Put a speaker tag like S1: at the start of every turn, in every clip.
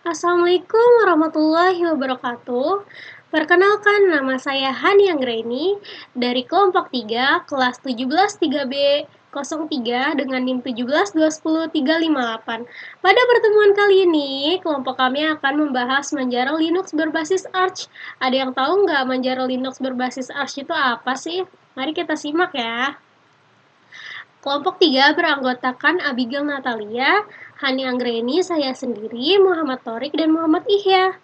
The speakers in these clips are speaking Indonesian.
S1: Assalamualaikum warahmatullahi wabarakatuh. Perkenalkan, nama saya Hani Anggraini dari kelompok 3, kelas 17 3B 03 dengan NIM 17200358. Pada pertemuan kali ini, kelompok kami akan membahas Manjaro Linux berbasis Arch. Ada yang tahu nggak Manjaro Linux berbasis Arch itu apa sih? Mari kita simak ya. Kelompok 3 beranggotakan Abigail Natalia, Hani Anggreni, saya sendiri, Muhammad Torik, dan Muhammad Ihya.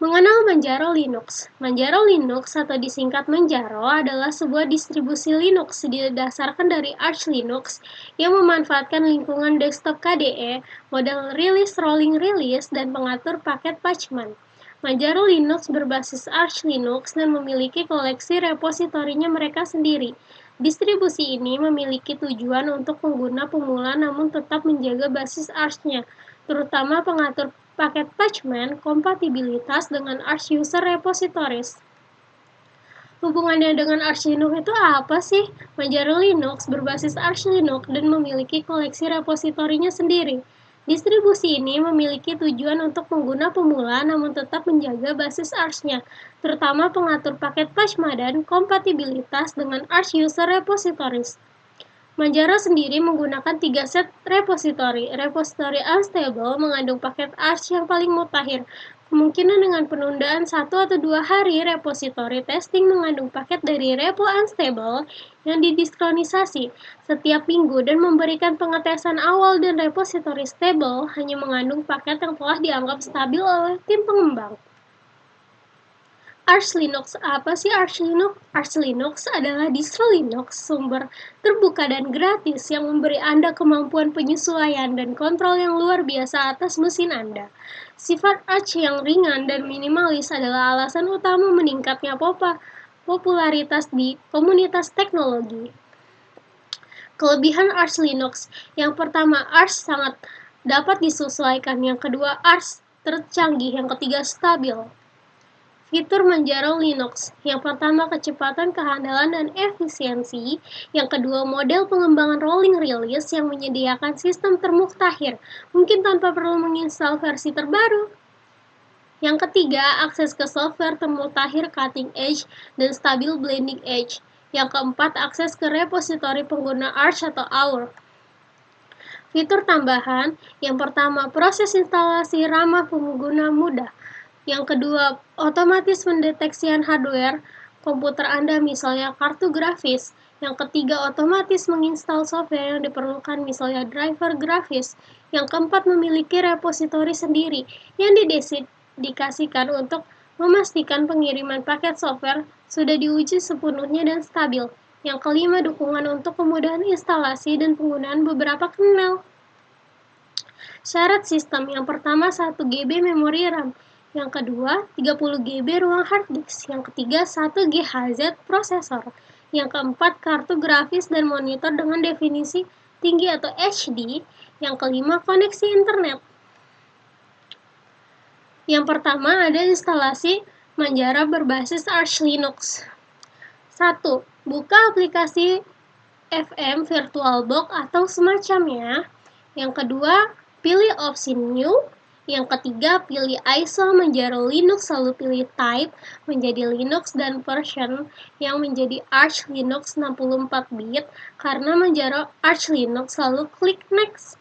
S1: Mengenal Manjaro Linux. Manjaro Linux atau disingkat Manjaro adalah sebuah distribusi Linux didasarkan dari Arch Linux yang memanfaatkan lingkungan desktop KDE, model release rolling release, dan pengatur paket Pacman. Manjaro Linux berbasis Arch Linux dan memiliki koleksi repositorinya mereka sendiri. Distribusi ini memiliki tujuan untuk pengguna pemula namun tetap menjaga basis Arch-nya, terutama pengatur paket Pacman kompatibilitas dengan Arch User Repositories. Hubungannya dengan Arch Linux itu apa sih? Manjaro Linux berbasis Arch Linux dan memiliki koleksi repositorinya sendiri. Distribusi ini memiliki tujuan untuk pengguna pemula namun tetap menjaga basis Arch-nya, terutama pengatur paket Pacman dan kompatibilitas dengan Arch User Repositories. Manjaro sendiri menggunakan 3 set repositori. Repositori unstable mengandung paket Arch yang paling mutakhir. Kemungkinan dengan penundaan 1 atau 2 hari, repositori testing mengandung paket dari repo unstable yang didiskronisasi setiap minggu dan memberikan pengetesan awal, dan repositori stable hanya mengandung paket yang telah dianggap stabil oleh tim pengembang. Arch Linux. Apa sih Arch Linux? Arch Linux adalah distro Linux sumber terbuka dan gratis yang memberi Anda kemampuan penyesuaian dan kontrol yang luar biasa atas mesin Anda. Sifat Arch yang ringan dan minimalis adalah alasan utama meningkatnya popularitas di komunitas teknologi. Kelebihan Arch Linux. Yang pertama, Arch sangat dapat disesuaikan. Yang kedua, Arch tercanggih. Yang ketiga, stabil. Fitur Manjaro Linux. Yang pertama, kecepatan, kehandalan, dan efisiensi. Yang kedua, model pengembangan rolling release yang menyediakan sistem termutakhir, mungkin tanpa perlu menginstal versi terbaru. Yang ketiga, akses ke software termutakhir cutting edge dan stabil blending edge. Yang keempat, akses ke repositori pengguna Arch atau Our. Fitur tambahan, yang pertama, proses instalasi ramah pengguna mudah. Yang kedua, otomatis pendeteksian hardware komputer Anda, misalnya kartu grafis. Yang ketiga, otomatis menginstal software yang diperlukan, misalnya driver grafis. Yang keempat, memiliki repositori sendiri yang didedikasikan untuk memastikan pengiriman paket software sudah diuji sepenuhnya dan stabil. Yang kelima, dukungan untuk kemudahan instalasi dan penggunaan beberapa kernel. Syarat sistem, yang pertama 1 GB memori RAM, yang kedua 30 GB ruang hard disk, yang ketiga 1 GHz prosesor, yang keempat kartu grafis dan monitor dengan definisi tinggi atau HD, yang kelima koneksi internet. Yang pertama ada instalasi Manjaro berbasis Arch Linux. 1. Buka aplikasi FM VirtualBox atau semacamnya. Yang kedua, pilih opsi New. Yang ketiga, pilih ISO Manjaro Linux, lalu pilih Type menjadi Linux dan version yang menjadi Arch Linux 64-bit karena Manjaro Arch Linux, lalu klik Next.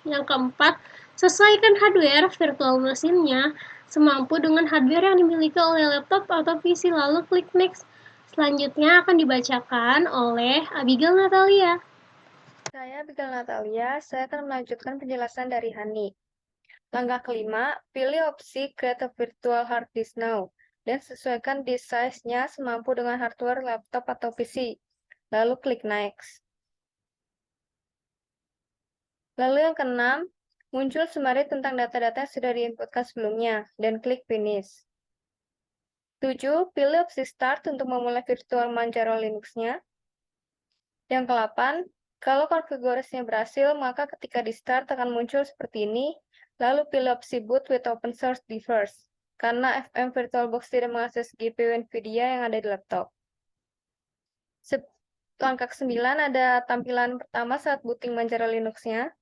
S1: Yang keempat, sesuaikan hardware virtual mesinnya semampu dengan hardware yang dimiliki oleh laptop atau PC, lalu klik Next. Selanjutnya akan dibacakan oleh Abigail Natalia.
S2: Saya Abigail Natalia, saya akan melanjutkan penjelasan dari Hani. Langkah kelima, pilih opsi Create a Virtual Hard Disk Now, dan sesuaikan disk size-nya semampu dengan hardware laptop atau PC. Lalu klik Next. Lalu yang keenam, muncul summary tentang data-data yang sudah diinputkan sebelumnya, dan klik Finish. 7. Pilih opsi Start untuk memulai virtual Manjaro Linux-nya. Yang ke-8, kalau konfigurasinya berhasil, maka ketika di start akan muncul seperti ini, lalu pilih opsi Boot with Open Source Device, karena FM VirtualBox tidak mengakses GPU NVIDIA yang ada di laptop. Langkah ke-9 ada tampilan pertama saat booting Manjaro Linux-nya.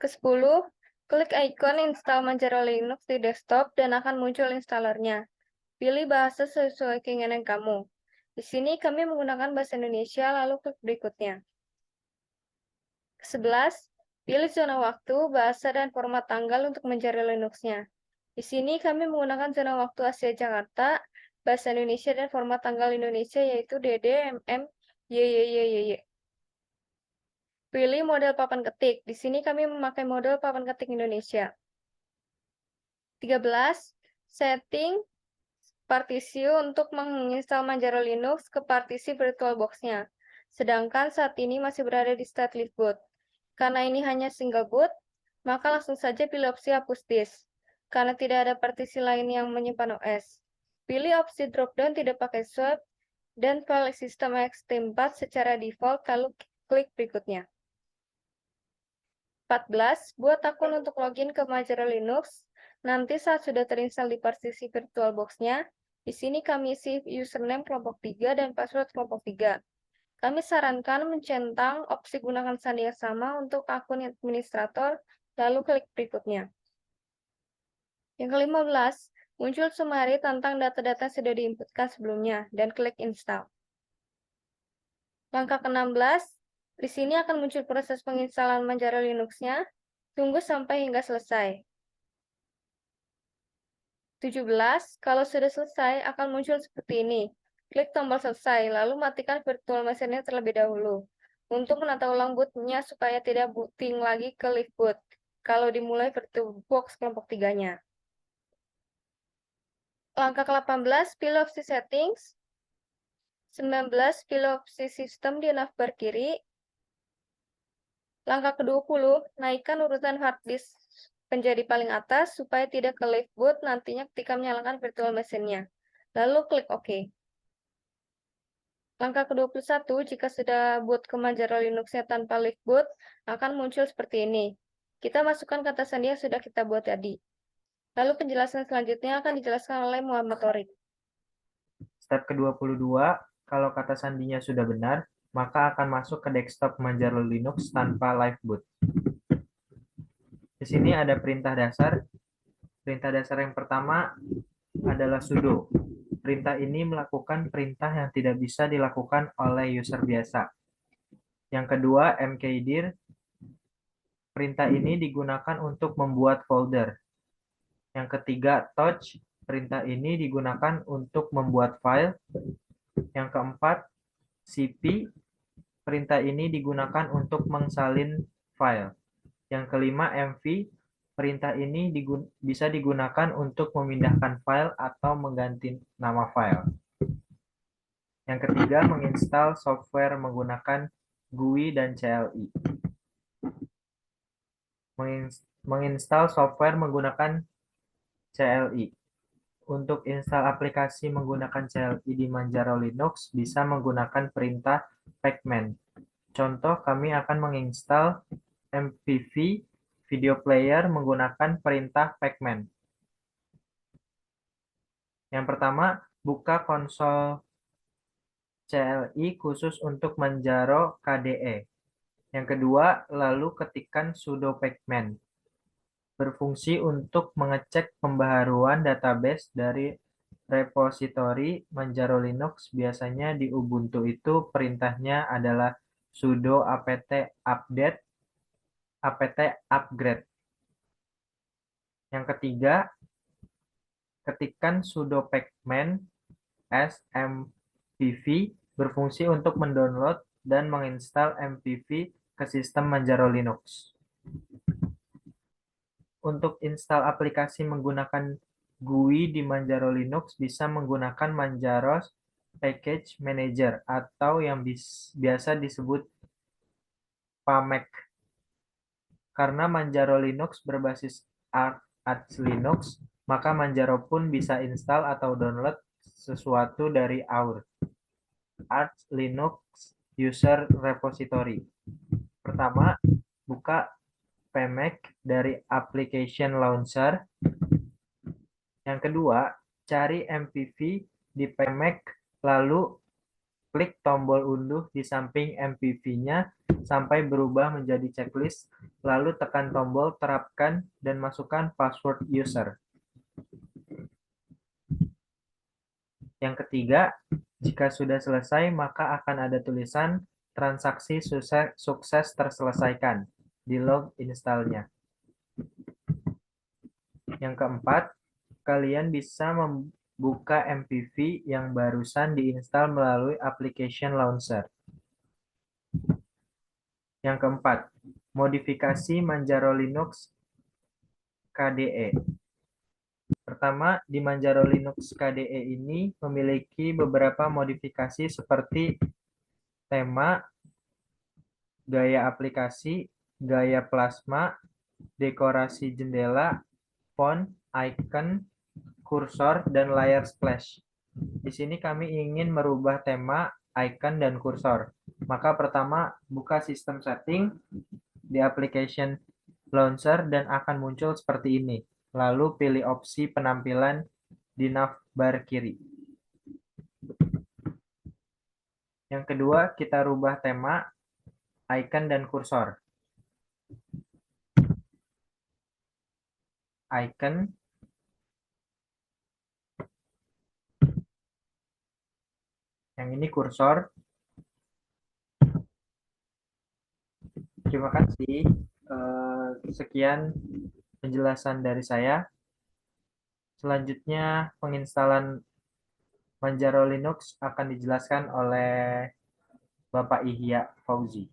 S2: Ke-10, Klik ikon install Manjaro Linux di desktop dan akan muncul installernya. Pilih bahasa sesuai keinginan kamu. Di sini kami menggunakan bahasa Indonesia, lalu klik berikutnya. 11. Pilih zona waktu, bahasa, dan format tanggal untuk Manjaro Linux-nya. Di sini kami menggunakan zona waktu Asia Jakarta, bahasa Indonesia, dan format tanggal Indonesia yaitu DD, MM, YYYY. Pilih model papan ketik. Di sini kami memakai model papan ketik Indonesia. 13. Setting partisi untuk menginstal Manjaro Linux ke partisi VirtualBox-nya. Sedangkan saat ini masih berada di state leave boot. Karena ini hanya single boot, maka langsung saja pilih opsi hapus disk. Karena tidak ada partisi lain yang menyimpan OS. Pilih opsi drop-down tidak pakai swap dan file sistem ext4 secara default, lalu klik berikutnya. 14. Buat akun untuk login ke Manjaro Linux. Nanti saat sudah terinstall di partisi VirtualBox-nya, di sini kami isi username kelompok 3 dan password kelompok 3. Kami sarankan mencentang opsi gunakan sandi yang sama untuk akun administrator, lalu klik berikutnya. Yang ke-15, muncul summary tentang data-data yang sudah diinputkan sebelumnya, dan klik install. Langkah ke-16, di sini akan muncul proses penginstalan Manjaro Linux-nya. Tunggu sampai hingga selesai. 17, kalau sudah selesai akan muncul seperti ini. Klik tombol selesai, lalu matikan virtual machine-nya terlebih dahulu. Untuk menata ulang bootnya supaya tidak booting lagi ke live boot, kalau dimulai VirtualBox kelompok 3-nya. Langkah ke-18, pilih opsi settings. 19, pilih opsi sistem di navbar kiri. Langkah ke-20, naikkan urutan hard disk menjadi paling atas supaya tidak ke live boot nantinya ketika menyalakan virtual machine-nya. Lalu klik OK. Langkah ke-21, jika sudah boot ke Manjaro Linux-nya tanpa live boot, akan muncul seperti ini. Kita masukkan kata sandi yang sudah kita buat tadi. Lalu penjelasan selanjutnya akan dijelaskan oleh Muhammad Torik.
S3: Step ke-22, kalau kata sandinya sudah benar, maka akan masuk ke desktop Manjaro Linux tanpa live boot. Di sini ada perintah dasar. Perintah dasar yang pertama adalah sudo. Perintah ini melakukan perintah yang tidak bisa dilakukan oleh user biasa. Yang kedua, mkdir. Perintah ini digunakan untuk membuat folder. Yang ketiga, touch. Perintah ini digunakan untuk membuat file. Yang keempat, cp. Perintah ini digunakan untuk mensalin file. Yang kelima, mv. Perintah ini bisa digunakan untuk memindahkan file atau mengganti nama file. Yang ketiga, menginstal software menggunakan GUI dan CLI. Menginstal software menggunakan CLI. Untuk install aplikasi menggunakan CLI di Manjaro Linux bisa menggunakan perintah pacman. Contoh, kami akan menginstal MPV video player menggunakan perintah pacman. Yang pertama, buka konsol CLI khusus untuk Manjaro KDE. Yang kedua, lalu ketikkan sudo pacman. Berfungsi untuk mengecek pembaharuan database dari repositori Manjaro Linux. Biasanya di Ubuntu itu perintahnya adalah sudo apt update, apt upgrade. Yang ketiga, ketikkan sudo pacman smpv berfungsi untuk mendownload dan menginstal MPV ke sistem Manjaro Linux. Untuk install aplikasi menggunakan GUI di Manjaro Linux bisa menggunakan Manjaro Package Manager atau yang biasa disebut PAMAC. Karena Manjaro Linux berbasis Arch Linux, maka Manjaro pun bisa install atau download sesuatu dari Arch Linux User Repository. Pertama, buka PAMAC dari Application Launcher. Yang kedua, cari MPV di PAMAC, lalu klik tombol unduh di samping MPV-nya sampai berubah menjadi checklist, lalu tekan tombol terapkan dan masukkan password user. Yang ketiga, jika sudah selesai, maka akan ada tulisan transaksi sukses terselesaikan di log install-nya. Yang keempat, kalian bisa membuka MPV yang barusan diinstal melalui application launcher. Yang keempat, modifikasi Manjaro Linux KDE. Pertama, di Manjaro Linux KDE ini memiliki beberapa modifikasi seperti tema, gaya aplikasi, gaya plasma, dekorasi jendela, font, icon, kursor, dan layar splash. Di sini kami ingin merubah tema, icon, dan kursor. Maka pertama, buka sistem setting di application launcher dan akan muncul seperti ini. Lalu pilih opsi penampilan di navbar kiri. Yang kedua, kita rubah tema, icon, dan kursor. Icon, yang ini kursor. Terima kasih. Sekian penjelasan dari saya. Selanjutnya, penginstalan Manjaro Linux akan dijelaskan oleh Bapak Ihya Fauzi.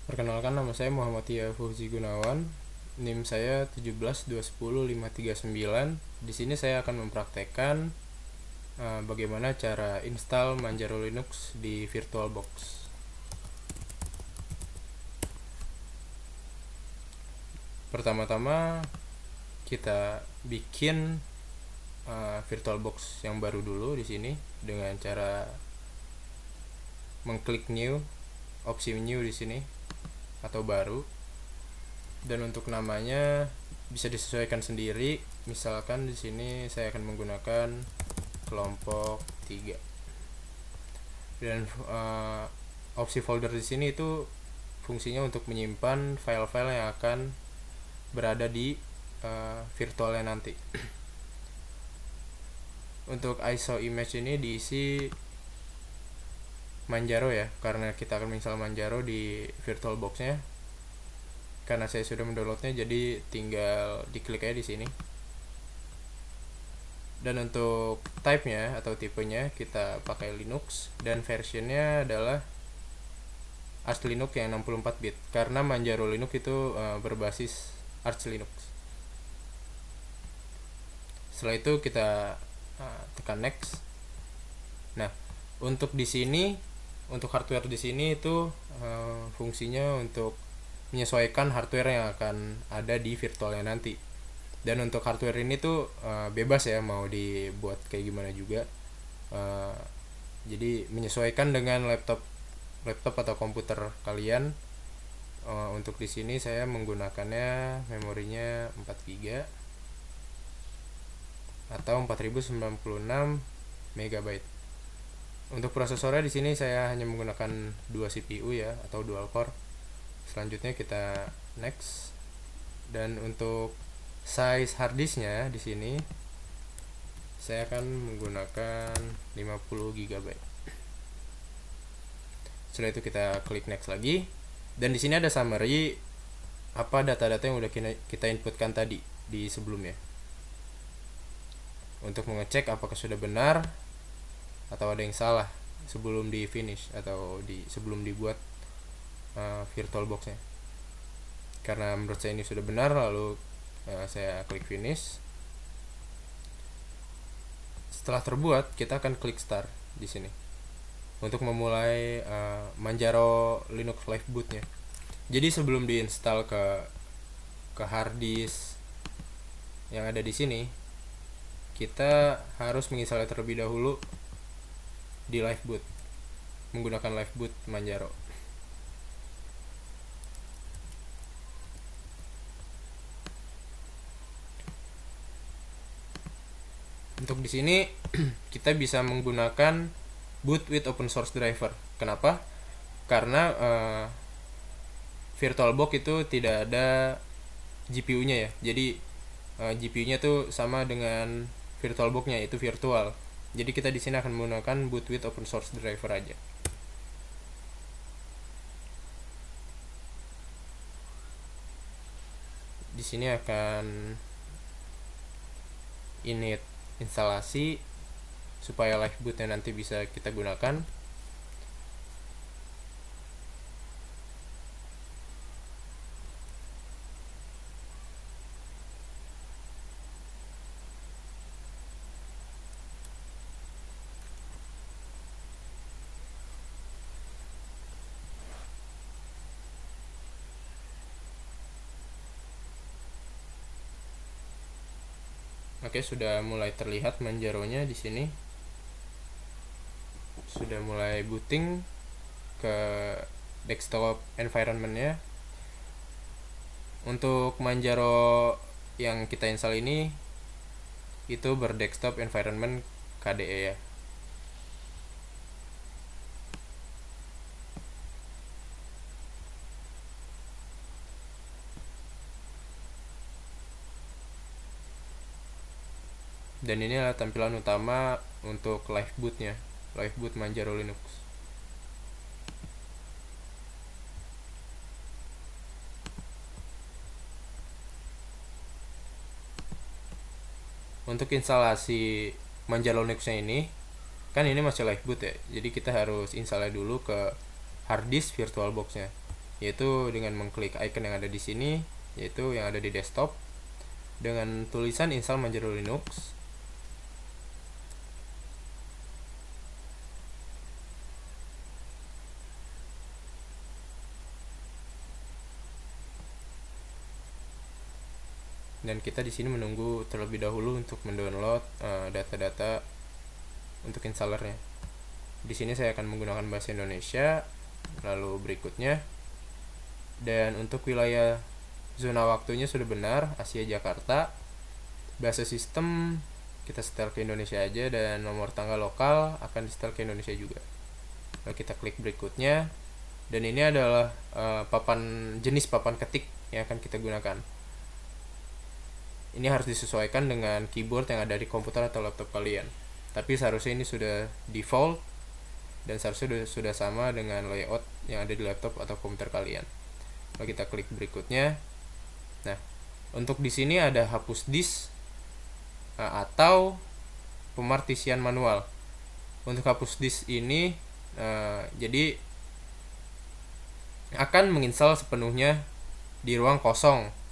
S4: Perkenalkan, nama saya Muhammad Ihya Fauzi Gunawan. NIM saya 172105399. Di sini saya akan mempraktekkan bagaimana cara install Manjaro Linux di VirtualBox. Pertama-tama kita bikin VirtualBox yang baru dulu di sini dengan cara mengklik new, opsi new di sini atau baru. Dan untuk namanya bisa disesuaikan sendiri. Misalkan di sini saya akan menggunakan kelompok 3. Dan opsi folder di sini itu fungsinya untuk menyimpan file-file yang akan berada di virtualnya nanti. Untuk ISO image ini diisi Manjaro ya, karena kita akan menginstal Manjaro di VirtualBox-nya. Karena saya sudah mendownloadnya, jadi tinggal diklik aja di sini. Dan untuk type-nya atau tipenya kita pakai Linux dan versionnya adalah Arch Linux yang 64 bit karena Manjaro Linux itu berbasis Arch Linux. Setelah itu kita tekan next. Nah, untuk di sini, untuk hardware di sini itu fungsinya untuk menyesuaikan hardware yang akan ada di virtualnya nanti. Dan untuk hardware ini tuh bebas ya, mau dibuat kayak gimana juga. Jadi menyesuaikan dengan laptop atau komputer kalian. Untuk di sini saya menggunakannya memorinya 4 GB atau 4096 MB. Untuk prosesornya di sini saya hanya menggunakan 2 CPU ya, atau dual core. Selanjutnya kita next. Dan untuk size harddisknya di sini saya akan menggunakan 50 GB. Setelah itu kita klik next lagi. Dan di sini ada summary apa data-data yang udah kita inputkan tadi di sebelumnya. Untuk mengecek apakah sudah benar atau ada yang salah sebelum di finish atau sebelum dibuat VirtualBox-nya. Karena menurut saya ini sudah benar, lalu saya klik finish. Setelah terbuat, kita akan klik start di sini untuk memulai Manjaro Linux Live Boot-nya. Jadi sebelum diinstal ke hard disk yang ada di sini, kita harus menginstal terlebih dahulu di Live Boot menggunakan Live Boot Manjaro. Untuk di sini kita bisa menggunakan boot with open source driver. Kenapa? Karena VirtualBox itu tidak ada GPU-nya ya. Jadi GPU-nya tuh sama dengan VirtualBox-nya, itu virtual. Jadi kita di sini akan menggunakan boot with open source driver aja. Di sini akan init instalasi supaya live bootnya nanti bisa kita gunakan. Oke, sudah mulai terlihat Manjaro-nya di sini. Sudah mulai booting ke desktop environment-nya. Untuk Manjaro yang kita install ini itu berdesktop environment KDE ya. Dan ini adalah tampilan utama untuk live bootnya, live boot Manjaro Linux. Untuk instalasi Manjaro Linux-nya ini, kan ini masih live boot ya, jadi kita harus install dulu ke hard disk VirtualBox-nya, yaitu dengan mengklik icon yang ada di sini, yaitu yang ada di desktop, dengan tulisan install Manjaro Linux. Dan kita di sini menunggu terlebih dahulu untuk mendownload data-data untuk installernya. Di sini saya akan menggunakan bahasa Indonesia, lalu berikutnya. Dan untuk wilayah zona waktunya sudah benar, Asia Jakarta. Bahasa sistem kita setel ke Indonesia aja, dan nomor tanggal lokal akan disetel ke Indonesia juga. Lalu kita klik berikutnya, dan ini adalah jenis papan ketik yang akan kita gunakan. Ini harus disesuaikan dengan keyboard yang ada di komputer atau laptop kalian. Tapi seharusnya ini sudah default dan seharusnya sudah sama dengan layout yang ada di laptop atau komputer kalian. Lalu kita klik berikutnya. Nah, untuk di sini ada hapus disk atau pemartisian manual. Untuk hapus disk ini jadi akan menginstal sepenuhnya di ruang kosong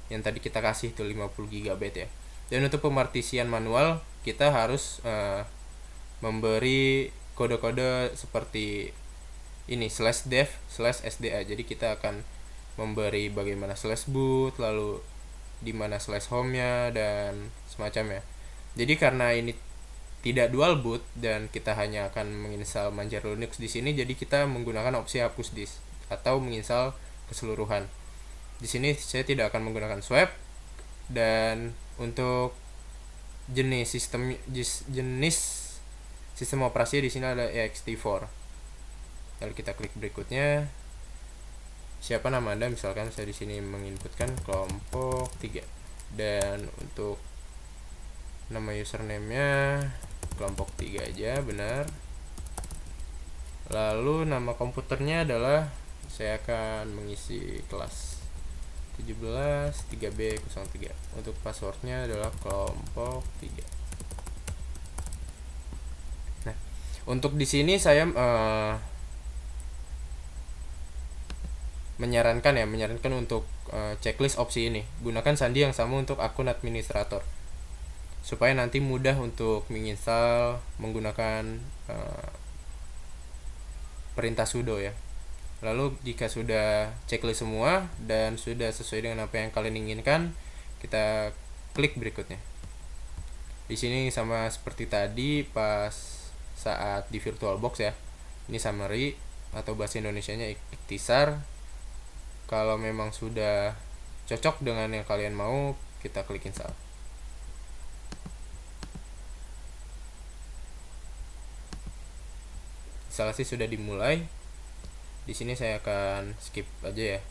S4: yang tadi kita kasih itu 50 GB ya. Dan untuk pemartisian manual kita harus memberi kode-kode seperti ini /dev/sda. Jadi kita akan memberi bagaimana /boot, lalu di mana /home-nya dan semacamnya. Jadi karena ini tidak dual boot dan kita hanya akan menginstal Manjaro Linux di sini, jadi kita menggunakan opsi hapus disk atau menginstal keseluruhan. Di sini saya tidak akan menggunakan swap, dan untuk jenis sistem operasi di sini ada ext4. Lalu kita klik berikutnya. Siapa nama Anda? Misalkan saya di sini menginputkan kelompok 3. Dan untuk nama username-nya kelompok 3 aja, benar. Lalu nama komputernya adalah, saya akan mengisi kelas 17 3B03. Untuk passwordnya adalah kelompok 3. Nah, untuk di sini saya menyarankan untuk checklist opsi ini. Gunakan sandi yang sama untuk akun administrator supaya nanti mudah untuk menginstal menggunakan perintah sudo ya. Lalu jika sudah checklist semua dan sudah sesuai dengan apa yang kalian inginkan, kita klik berikutnya. Di sini sama seperti tadi pas saat di VirtualBox ya. Ini summary atau bahasa Indonesianya ikhtisar. Kalau memang sudah cocok dengan yang kalian mau, kita klik install. instalasi sudah dimulai. Di sini saya akan skip aja ya.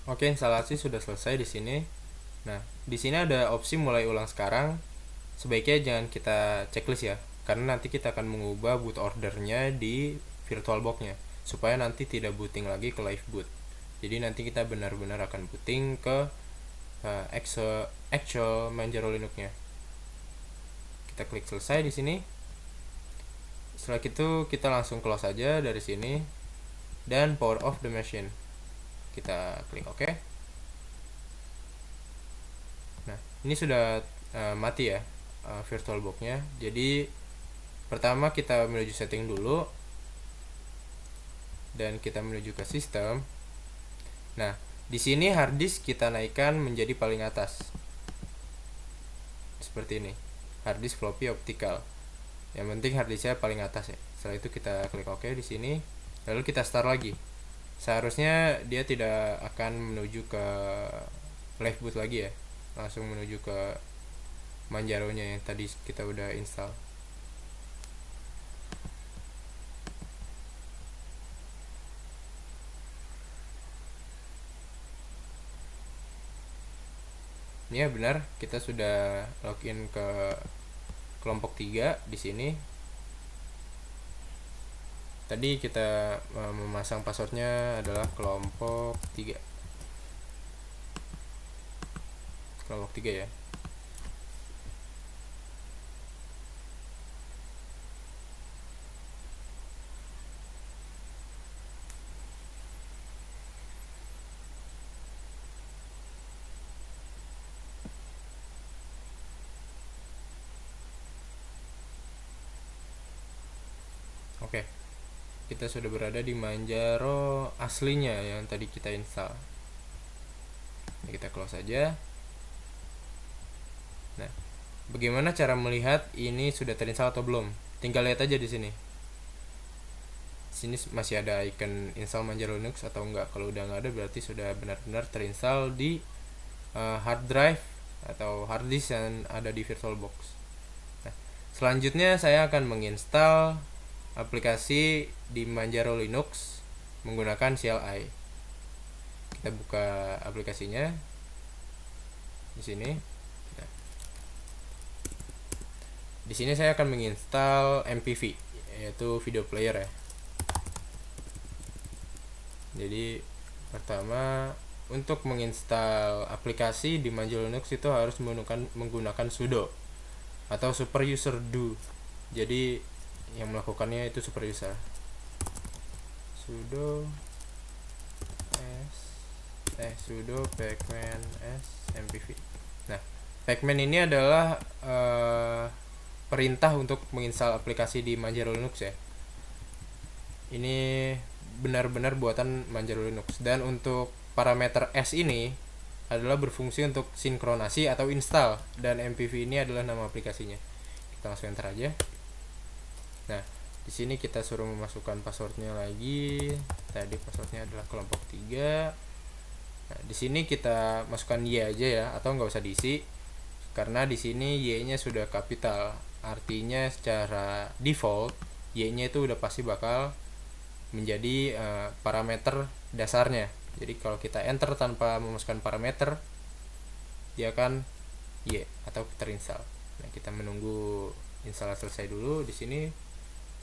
S4: Oke, instalasi sudah selesai di sini. Nah, di sini ada opsi mulai ulang sekarang. Sebaiknya jangan kita checklist ya, karena nanti kita akan mengubah boot ordernya di VirtualBox-nya supaya nanti tidak booting lagi ke live boot. Jadi nanti kita benar-benar akan booting ke actual Manjaro Linux-nya. Kita klik selesai di sini. Setelah itu kita langsung close aja dari sini dan power off the machine. Kita klik OK. Nah, ini sudah mati ya VirtualBox-nya. Jadi pertama kita menuju setting dulu dan kita menuju ke sistem. Nah, di sini hard disk kita naikkan menjadi paling atas. Seperti ini. Hard disk floppy optical. Yang penting hard disknya paling atas ya. Setelah itu kita klik OK di sini. Lalu kita start lagi. Seharusnya dia tidak akan menuju ke live boot lagi ya. Langsung menuju ke Manjaro-nya yang tadi kita udah install. Ini ya benar, kita sudah login ke kelompok 3 di sini. Tadi kita memasang passwordnya adalah kelompok 3. Kelompok 3 ya. Oke. Kita sudah berada di Manjaro aslinya yang tadi kita install. Ini kita close aja. Nah, bagaimana cara melihat ini sudah terinstall atau belum? Tinggal lihat aja di sini. Sini masih ada icon install Manjaro Linux atau enggak. Kalau udah nggak ada berarti sudah benar-benar terinstall di hard drive atau hard disk yang ada di VirtualBox. Nah, selanjutnya saya akan menginstal aplikasi di Manjaro Linux menggunakan CLI. Kita buka aplikasinya di sini. Nah, di sini saya akan menginstal MPV, yaitu video player ya. Jadi pertama untuk menginstal aplikasi di Manjaro Linux itu harus menggunakan sudo atau super user do. Jadi yang melakukannya itu super user. Sudo sudo pacman s mpv. Nah, pacman ini adalah perintah untuk menginstal aplikasi di Manjaro Linux ya. Ini benar-benar buatan Manjaro Linux, dan untuk parameter S ini adalah berfungsi untuk sinkronasi atau install, dan mpv ini adalah nama aplikasinya. Kita langsung enter aja. Nah, di sini kita suruh memasukkan passwordnya lagi. Tadi passwordnya adalah kelompok 3. Nah, di sini kita masukkan Y aja ya, atau nggak usah diisi, karena di sini Y-nya sudah kapital. Artinya secara default Y-nya itu udah pasti bakal menjadi parameter dasarnya. Jadi kalau kita enter tanpa memasukkan parameter, dia akan Y atau terinstall. Nah, kita menunggu instalasi selesai dulu. Di sini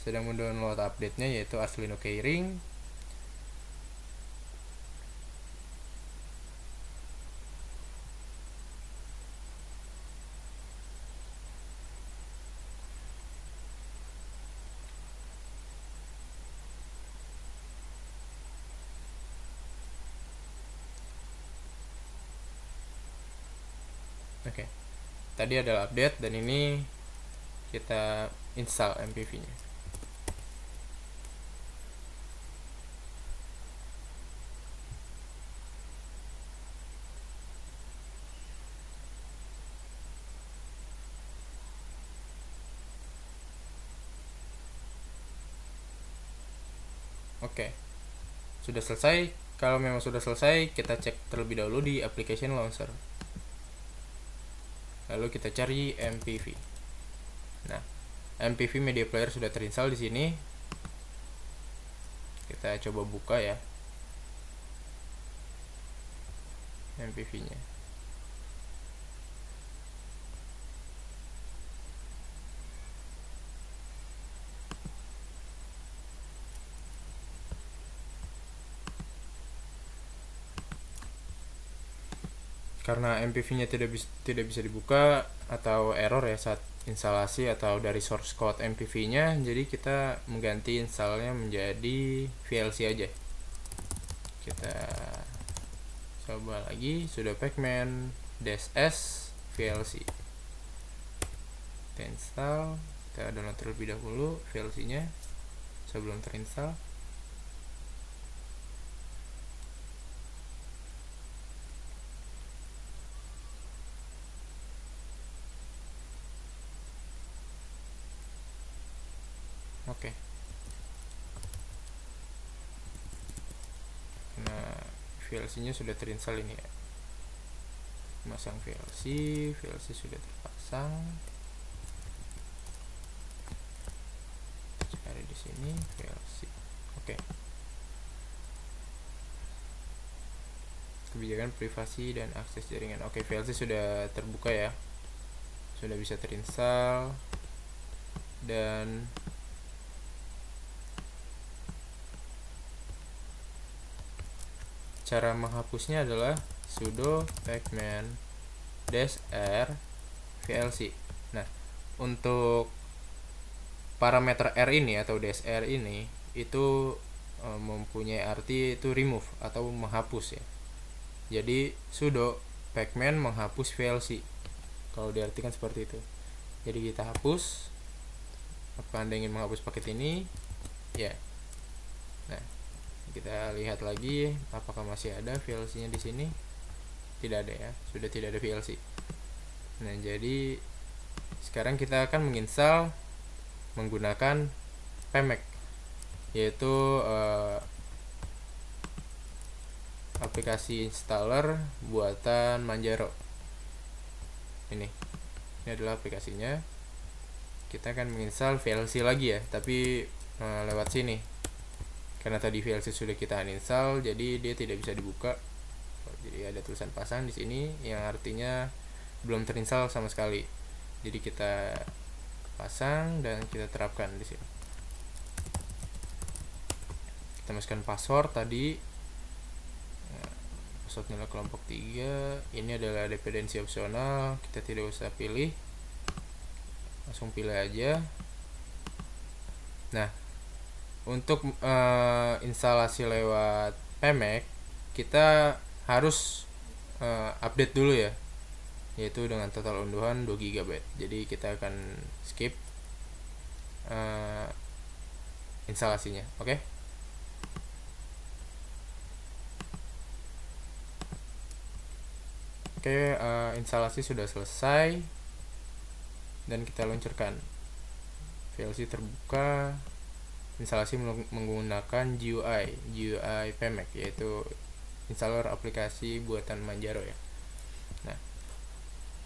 S4: sedang mendownload update-nya yaitu Arduino Keyring. Oke. Tadi adalah update dan ini kita install MPV-nya. Oke, sudah selesai. Kalau memang sudah selesai, kita cek terlebih dahulu di application launcher. Lalu kita cari MPV. Nah, MPV Media Player sudah terinstall di sini. Kita coba buka ya MPV-nya. Karena MPV-nya tidak bisa dibuka atau error ya saat instalasi atau dari source code MPV-nya, jadi kita mengganti installnya menjadi VLC aja. Kita coba lagi sudo pacman -s VLC. Kita install, kita download terlebih dahulu VLC-nya sebelum terinstall. Oke. Nah, VLC-nya sudah terinstall ini ya. Masang VLC sudah terpasang. Cari di sini VLC. Oke. Kebijakan privasi dan akses jaringan. Oke, VLC sudah terbuka ya. Sudah bisa terinstall. Dan cara menghapusnya adalah sudo pacman -r VLC. Nah, untuk parameter R ini atau -r ini itu mempunyai arti itu remove atau menghapus ya. Jadi sudo pacman menghapus VLC. Kalau diartikan seperti itu. Jadi kita hapus. Apakah Anda ingin menghapus paket ini? Ya. Nah, kita lihat lagi apakah masih ada VLC-nya di sini. Tidak ada ya, sudah tidak ada VLC. Nah, jadi sekarang kita akan menginstal menggunakan pmec, yaitu aplikasi installer buatan Manjaro. Ini adalah aplikasinya. Kita akan menginstal VLC lagi ya, tapi lewat sini. Karena tadi VLC sudah kita uninstall, jadi dia tidak bisa dibuka. Jadi ada tulisan pasang di sini yang artinya belum terinstall sama sekali. Jadi kita pasang dan kita terapkan di sini. Kita masukkan password tadi. Password nilai kelompok 3. Ini adalah dependensi opsional, kita tidak usah pilih. Langsung pilih aja. Nah, untuk instalasi lewat pmec kita harus update dulu ya, yaitu dengan total unduhan 2 GB. Jadi kita akan skip instalasinya. Oke. Instalasi sudah selesai dan kita luncurkan. VLC terbuka. Instalasi menggunakan GUI pmec, yaitu installer aplikasi buatan Manjaro ya. Nah,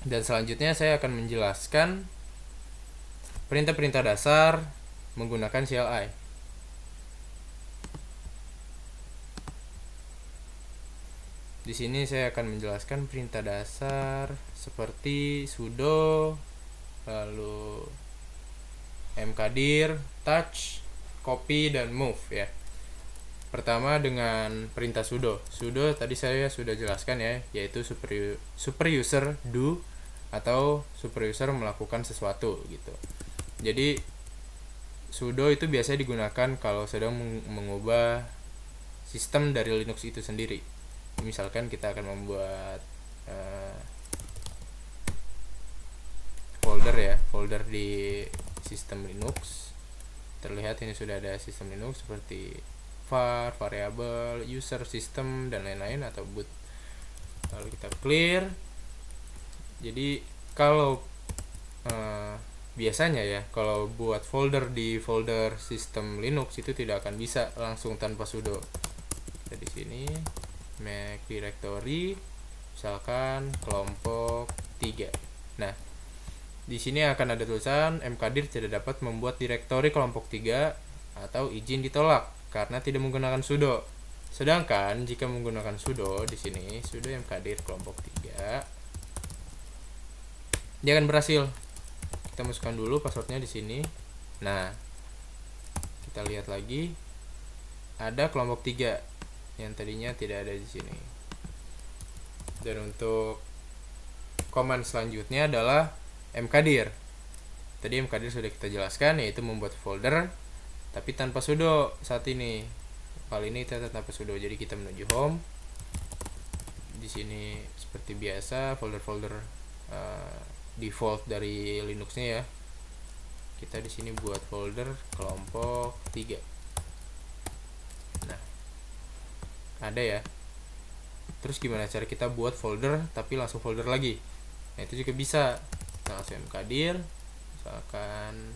S4: dan selanjutnya saya akan menjelaskan perintah-perintah dasar menggunakan CLI. Di sini saya akan menjelaskan perintah dasar seperti sudo, lalu mkdir, touch, copy, dan move ya. Pertama dengan perintah sudo. Sudo tadi saya sudah jelaskan ya, yaitu super user do atau super user melakukan sesuatu gitu. Jadi sudo itu biasanya digunakan kalau sedang mengubah sistem dari Linux itu sendiri. Misalkan kita akan membuat folder di sistem Linux. Terlihat ini sudah ada sistem Linux seperti var, variable, user, system, dan lain-lain atau boot. Lalu kita clear. Jadi kalau biasanya ya, kalau buat folder di folder sistem Linux itu tidak akan bisa langsung tanpa sudo. Kita di sini make directory, misalkan kelompok 3. Nah, Di sini akan ada tulisan mkdir tidak dapat membuat direktori kelompok 3 atau izin ditolak karena tidak menggunakan sudo. Sedangkan jika menggunakan sudo di sini sudo mkdir kelompok 3, dia akan berhasil. Kita masukkan dulu passwordnya di sini. Nah, kita lihat lagi ada kelompok 3 yang tadinya tidak ada di sini. Dan untuk command selanjutnya adalah mkdir. Tadi mkdir sudah kita jelaskan, yaitu membuat folder tapi tanpa sudo saat ini. Kali ini kita tanpa sudo. Jadi kita menuju home. Di sini seperti biasa folder-folder default dari Linuxnya ya. Kita di sini buat folder kelompok 3. Nah, ada ya. Terus gimana cara kita buat folder tapi langsung folder lagi? Nah, itu juga bisa. Kita langsung mkdir, misalkan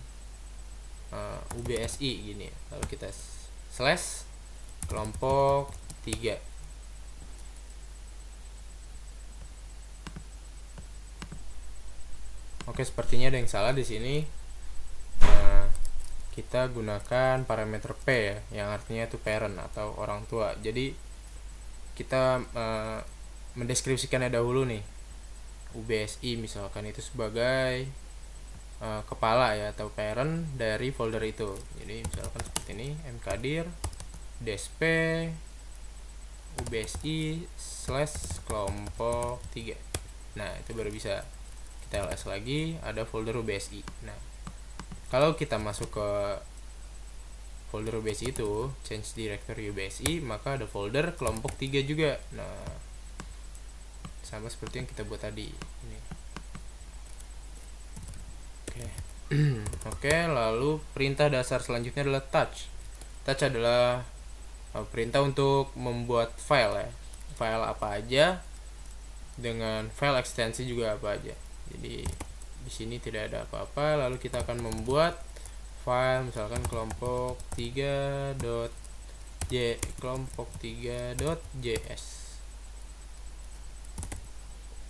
S4: ubsi gini. Lalu kita slash kelompok 3. Oke, sepertinya ada yang salah di sini. Kita gunakan parameter P ya, yang artinya itu parent atau orang tua. Jadi kita mendeskripsikannya dahulu nih. ubsi misalkan itu sebagai kepala ya atau parent dari folder itu. Jadi misalkan seperti ini, mkdir dsp ubsi / kelompok 3. Nah, itu baru bisa. Kita ls lagi, ada folder ubsi. Nah, kalau kita masuk ke folder ubsi itu, change directory ubsi, maka ada folder kelompok 3 juga. Nah, sama seperti yang kita buat tadi ini. Oke, lalu perintah dasar selanjutnya adalah touch. Touch adalah perintah untuk membuat file ya. File apa aja, dengan file ekstensi juga apa aja. Jadi di sini tidak ada apa-apa. Lalu kita akan membuat file misalkan kelompok 3.js.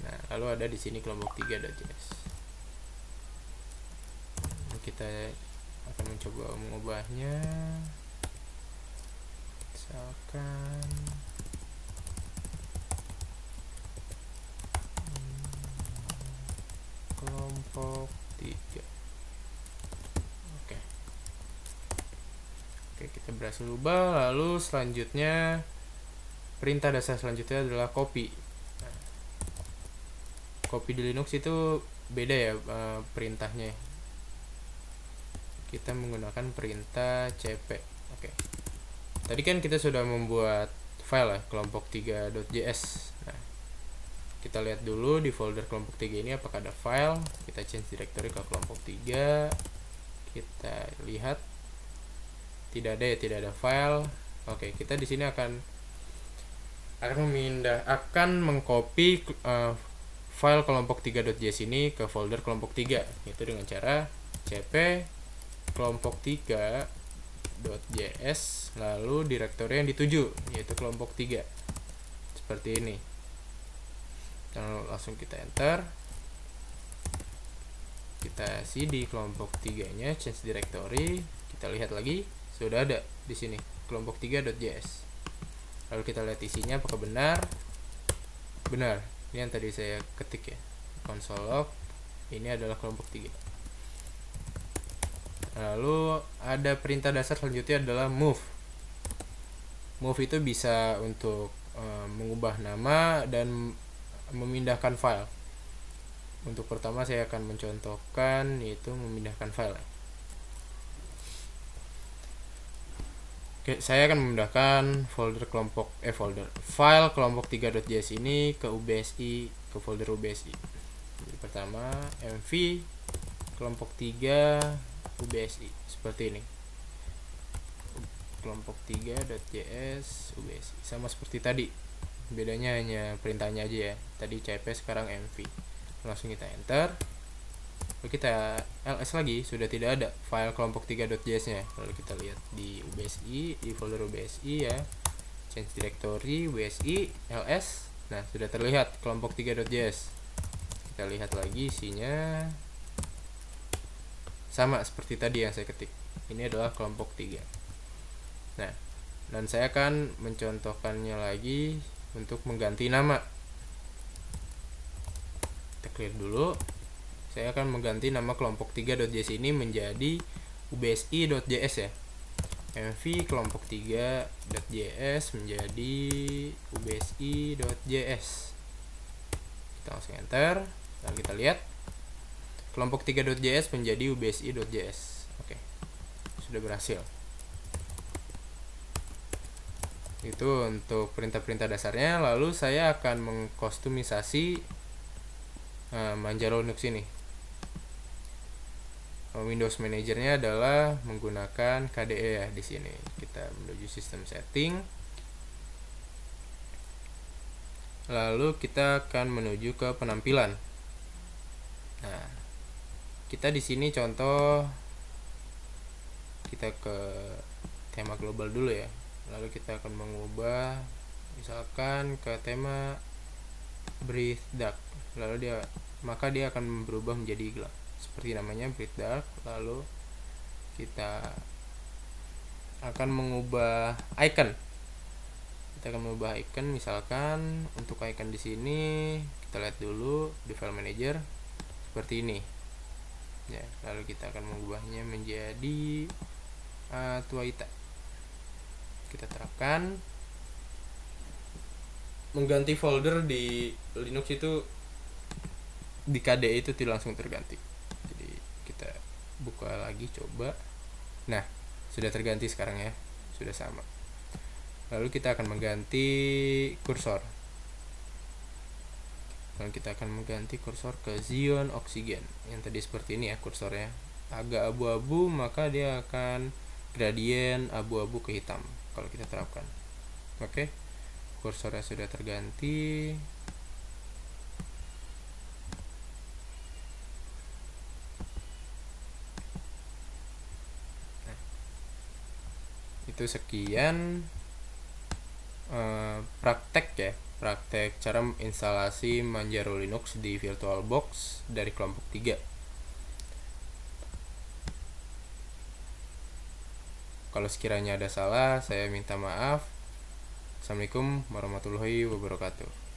S4: Nah, lalu ada di sini kelompok 3.js. Kita akan mencoba mengubahnya. Misalkan kelompok 3. Oke, kita berhasil ubah. Lalu selanjutnya perintah dasar selanjutnya adalah copy. Nah, copy di Linux itu beda ya perintahnya. Kita menggunakan perintah cp. Oke. Tadi kan kita sudah membuat file ya, kelompok 3.js. Nah, kita lihat dulu di folder kelompok 3 ini apakah ada file. Kita change directory ke kelompok 3. Kita lihat tidak ada ya, tidak ada file. Oke, kita di sini akan mengcopy file kelompok 3.js ini ke folder kelompok 3, yaitu dengan cara cp kelompok 3.js lalu direktori yang dituju yaitu kelompok 3 seperti ini. Dan langsung kita enter, kita cd kelompok 3 nya, change directory, kita lihat lagi sudah ada di sini kelompok 3.js. Lalu kita lihat isinya apakah benar. Ini yang tadi saya ketik ya, console log, ini adalah kelompok 3. Lalu ada perintah dasar selanjutnya adalah move. Move itu bisa untuk mengubah nama dan memindahkan file. Untuk pertama saya akan mencontohkan yaitu memindahkan file. Oke, saya akan memindahkan file kelompok 3.js ini ke ubsi, ke folder ubsi. Jadi pertama mv kelompok 3 ubsi seperti ini, kelompok 3.js ubsi, sama seperti tadi, bedanya hanya perintahnya aja ya, tadi cp sekarang mv. Langsung kita enter, lalu kita ls lagi, sudah tidak ada file kelompok 3.js nya. Lalu kita lihat di ubsi, di folder ubsi ya, change directory ubsi ls. Nah, sudah terlihat kelompok 3.js. Kita lihat lagi isinya. sama seperti tadi yang saya ketik. Ini adalah kelompok 3. Nah, dan saya akan mencontohkannya lagi untuk mengganti nama. Kita clear dulu. Saya akan mengganti nama kelompok 3.js ini menjadi ubsi.js ya. mv kelompok 3.js menjadi ubsi.js. Kita langsung enter. Dan kita lihat kelompok 3.js menjadi ubsi.js. Oke. Sudah berhasil. Itu untuk perintah-perintah dasarnya. Lalu saya akan mengkostumisasi Manjaro Linux ini. Windows Manager-nya adalah menggunakan KDE ya di sini. Kita menuju sistem setting. Lalu kita akan menuju ke penampilan. Nah, kita di sini contoh kita ke tema global dulu ya. Lalu kita akan mengubah misalkan ke tema Breathe Dark. Lalu maka dia akan berubah menjadi gelap. Seperti namanya Breathe Dark. Lalu kita akan mengubah icon. Kita akan mengubah icon, misalkan untuk icon di sini kita lihat dulu di file manager seperti ini. Ya, lalu kita akan mengubahnya menjadi Tuaita. Kita terapkan. Mengganti folder di Linux itu di KDE itu tidak langsung terganti. Jadi kita buka lagi coba. Nah, sudah terganti sekarang ya. Sudah sama. Lalu kita akan mengganti kursor. Lalu kita akan mengganti kursor ke Xeon Oxygen. Yang tadi seperti ini ya kursornya. Agak abu-abu maka dia akan gradien abu-abu ke hitam kalau kita terapkan. Oke. Kursornya sudah terganti. Nah, itu sekian praktek ya, praktek cara instalasi Manjaro Linux di VirtualBox dari kelompok 3. Kalau sekiranya ada salah, saya minta maaf. Assalamualaikum warahmatullahi wabarakatuh.